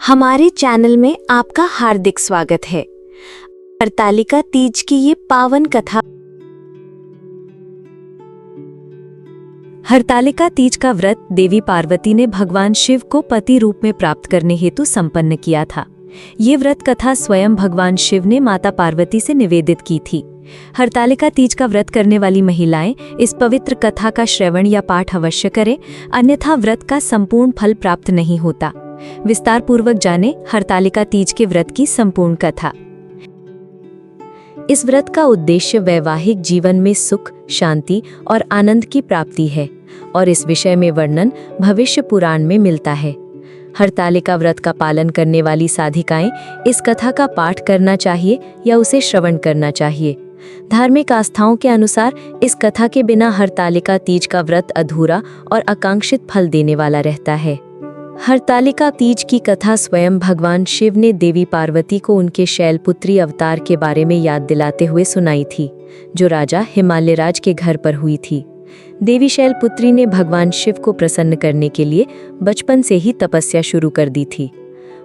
हमारे चैनल में आपका हार्दिक स्वागत है। हरतालिका तीज की ये पावन कथा। हरतालिका तीज का व्रत देवी पार्वती ने भगवान शिव को पति रूप में प्राप्त करने हेतु संपन्न किया था। ये व्रत कथा स्वयं भगवान शिव ने माता पार्वती से निवेदित की थी। हरतालिका तीज का व्रत करने वाली महिलाएं इस पवित्र कथा का श्रवण या पाठ अवश्य करें, अन्यथा व्रत का संपूर्ण फल प्राप्त नहीं होता। विस्तार पूर्वक जाने हरतालिका तीज के व्रत की संपूर्ण कथा। इस व्रत का उद्देश्य वैवाहिक जीवन में सुख, शांति और आनंद की प्राप्ति है और इस विषय में वर्णन भविष्य पुराण में मिलता है। हरतालिका व्रत का पालन करने वाली साधिकाएं इस कथा का पाठ करना चाहिए या उसे श्रवण करना चाहिए। धार्मिक आस्थाओं के अनुसार इस कथा के बिना हरतालिका तीज का व्रत अधूरा और आकांक्षित फल देने वाला रहता है। हरतालिका तीज की कथा स्वयं भगवान शिव ने देवी पार्वती को उनके शैलपुत्री अवतार के बारे में याद दिलाते हुए सुनाई थी, जो राजा हिमालयराज के घर पर हुई थी। देवी शैलपुत्री ने भगवान शिव को प्रसन्न करने के लिए बचपन से ही तपस्या शुरू कर दी थी।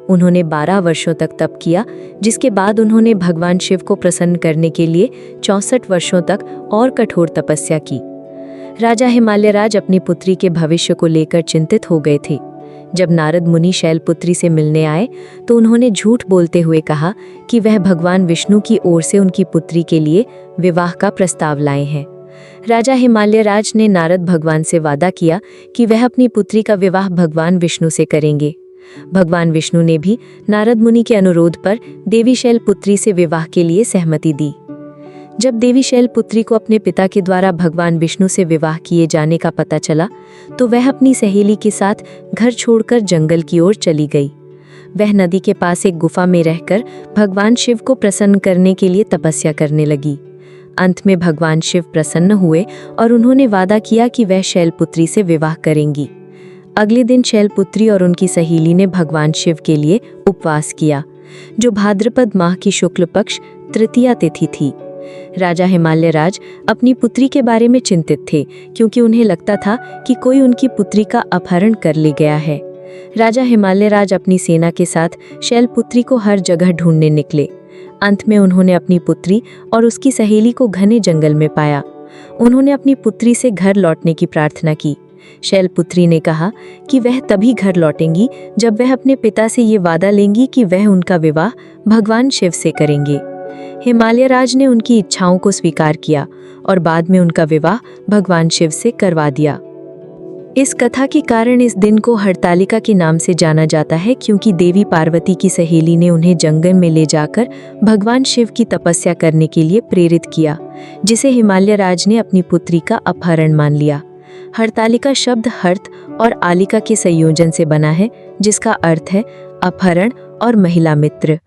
उन्होंने 12 वर्षों तक तप किया, जिसके बाद उन्होंने भगवान शिव को प्रसन्न करने के लिए 64 वर्षों तक और कठोर तपस्या की। राजा हिमालयराज अपनी पुत्री के भविष्य को लेकर चिंतित हो गए थे। जब नारद मुनि शैलपुत्री से मिलने आए तो उन्होंने झूठ बोलते हुए कहा कि वह भगवान विष्णु की ओर से उनकी पुत्री के लिए विवाह का प्रस्ताव लाए हैं। राजा हिमालयराज ने नारद भगवान से वादा किया कि वह अपनी पुत्री का विवाह भगवान विष्णु से करेंगे। भगवान विष्णु ने भी नारद मुनि के अनुरोध पर देवी शैलपुत्री से विवाह के लिए सहमति दी। जब देवी शैलपुत्री को अपने पिता के द्वारा भगवान विष्णु से विवाह किए जाने का पता चला तो वह अपनी सहेली के साथ घर छोड़कर जंगल की ओर चली गई। वह नदी के पास एक गुफा में रहकर भगवान शिव को प्रसन्न करने के लिए तपस्या करने लगी। अंत में भगवान शिव प्रसन्न हुए और उन्होंने वादा किया कि वह शैलपुत्री से विवाह करेंगी। अगले दिन शैलपुत्री और उनकी सहेली ने भगवान शिव के लिए उपवास किया, जो भाद्रपद माह की शुक्ल पक्ष तृतीया तिथि थी। राजा हिमालयराज अपनी पुत्री के बारे में चिंतित थे, क्योंकि उन्हें लगता था कि कोई उनकी पुत्री का अपहरण कर ले गया है। राजा हिमालयराज अपनी सेना के साथ शैलपुत्री को हर जगह ढूंढने निकले। अंत में उन्होंने अपनी पुत्री और उसकी सहेली को घने जंगल में पाया। उन्होंने अपनी पुत्री से घर लौटने की प्रार्थना की। शैलपुत्री ने कहा कि वह तभी घर लौटेंगी जब वह अपने पिता से ये वादा लेंगी कि वह उनका विवाह भगवान शिव से करेंगे। हिमालयराज ने उनकी इच्छाओं को स्वीकार किया और बाद में उनका विवाह भगवान शिव से करवा दिया। इस कथा के कारण इस दिन को हरतालिका के नाम से जाना जाता है, क्योंकि देवी पार्वती की सहेली ने उन्हें जंगल में ले जाकर भगवान शिव की तपस्या करने के लिए प्रेरित किया, जिसे हिमालयराज ने अपनी पुत्री का अपहरण मान लिया। हरतालिका शब्द हर्त और आलिका के संयोजन से बना है, जिसका अर्थ है अपहरण और महिला मित्र।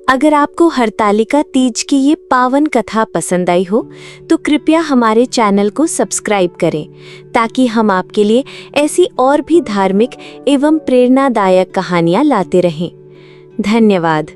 अगर आपको हरतालिका तीज की ये पावन कथा पसंद आई हो तो कृपया हमारे चैनल को सब्सक्राइब करें, ताकि हम आपके लिए ऐसी और भी धार्मिक एवं प्रेरणादायक कहानियां लाते रहें। धन्यवाद।